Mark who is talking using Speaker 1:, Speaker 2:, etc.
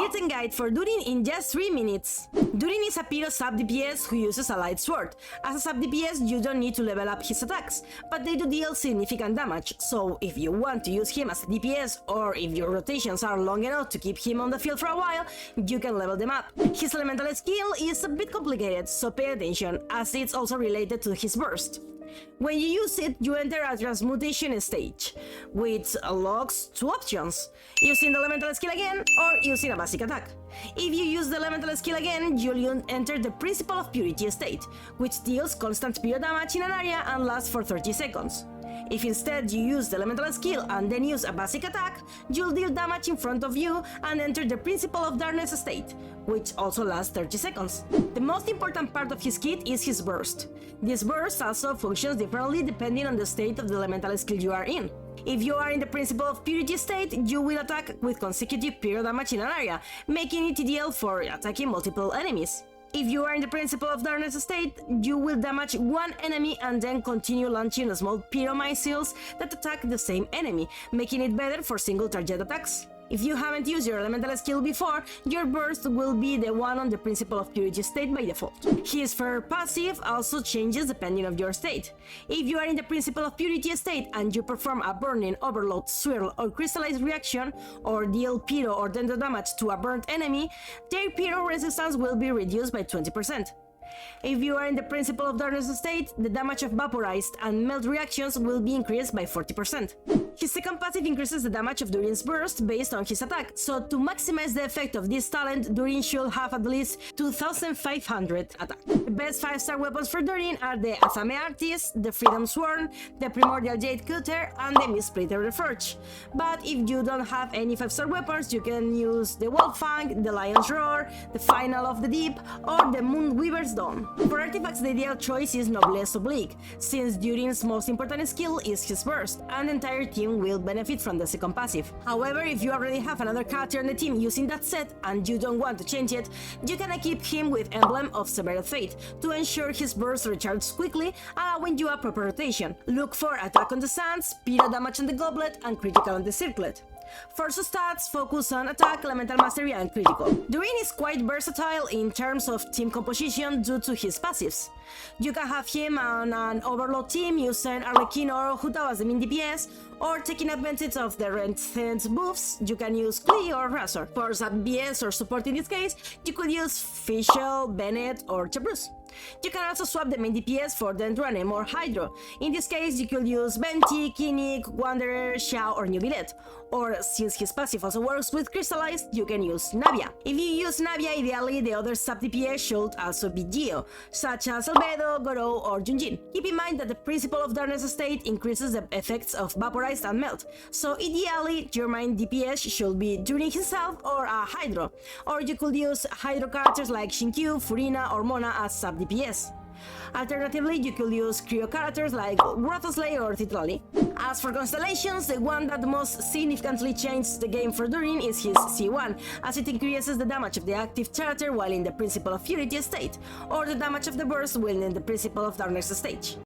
Speaker 1: built and guide for Durin in just 3 minutes. Durin is a Pyro sub DPS who uses a light sword. As a sub DPS, you don't need to level up his attacks, but they do deal significant damage, so if you want to use him as a DPS, or if your rotations are long enough to keep him on the field for a while, you can level them up. His elemental skill is a bit complicated, so pay attention, as it's also related to his burst. When you use it, you enter a transmutation stage, which unlocks 2 options: using the elemental skill again or using a basic attack. If you use the elemental skill again, you'll enter the Principle of Purity state, which deals constant pyro damage in an area and lasts for 30 seconds. If instead you use the elemental skill and then use a basic attack, you'll deal damage in front of you and enter the Principle of Darkness state, which also lasts 30 seconds. The most important part of his kit is his burst. This burst also functions differently depending on the state of the elemental skill you are in. If you are in the Principle of Purity state, you will attack with consecutive pyro damage in an area, making it ideal for attacking multiple enemies. If you are in the Principle of Darkness state, you will damage one enemy and then continue launching small pyro missiles that attack the same enemy, making it better for single target attacks. If you haven't used your elemental skill before, your burst will be the one on the Principle of Purity state by default. His fire passive also changes depending on your state. If you are in the Principle of Purity state and you perform a burning, overload, swirl or crystallized reaction, or deal pyro or dendro damage to a burnt enemy, their pyro resistance will be reduced by 20%. If you are in the Principle of Darkness state, the damage of vaporized and melt reactions will be increased by 40%. His second passive increases the damage of Durin's burst based on his attack, so to maximize the effect of this talent, Durin should have at least 2500 attack. The best 5-star weapons for Durin are the Asame Artist, the Freedom Sworn, the Primordial Jade Cutter, and the Mist-Splitter Reforged. But if you don't have any 5-star weapons, you can use the Wolf Fang, the Lion's Roar, the Final of the Deep, or the Moonweaver's Dawn. For artifacts, the ideal choice is Noblesse Oblique, since Durin's most important skill is his burst, and the entire team will benefit from the second passive. However, if you already have another character in the team using that set and you don't want to change it, you can equip him with Emblem of Severed Fate to ensure his burst recharges quickly, allowing you a proper rotation. Look for Attack on the Sands, Pyro damage on the Goblet, and Critical on the Circlet. For stats, focus on attack, elemental mastery, and critical. Durin is quite versatile in terms of team composition due to his passives. You can have him on an overload team using Arlequin or Huta as the main DPS, or taking advantage of the Rent buffs, you can use Klee or Razor. For sub BS or support in this case, you could use Fischl, Bennett, or Chabrus. You can also swap the main DPS for Dendro and or Hydro. In this case, you could use Venti, Kinnick, Wanderer, Xiao, or Nubilet. Or, since his passive also works with Crystallized, you can use Navia. If you use Navia, ideally the other sub DPS should also be Geo, such as Albedo, Gorou, or Junjin. Keep in mind that the Principle of Darkness state increases the effects of Vaporized and Melt, so ideally your main DPS should be Durin himself or a Hydro, or you could use Hydro characters like Shinkyu, Furina, or Mona as sub DPS. Alternatively, you could use Cryo characters like Wrathoslay or Titrali. As for constellations, the one that most significantly changed the game for Durin is his C1, as it increases the damage of the active character while in the Principle of Purity state, or the damage of the burst while in the Principle of Darkness stage.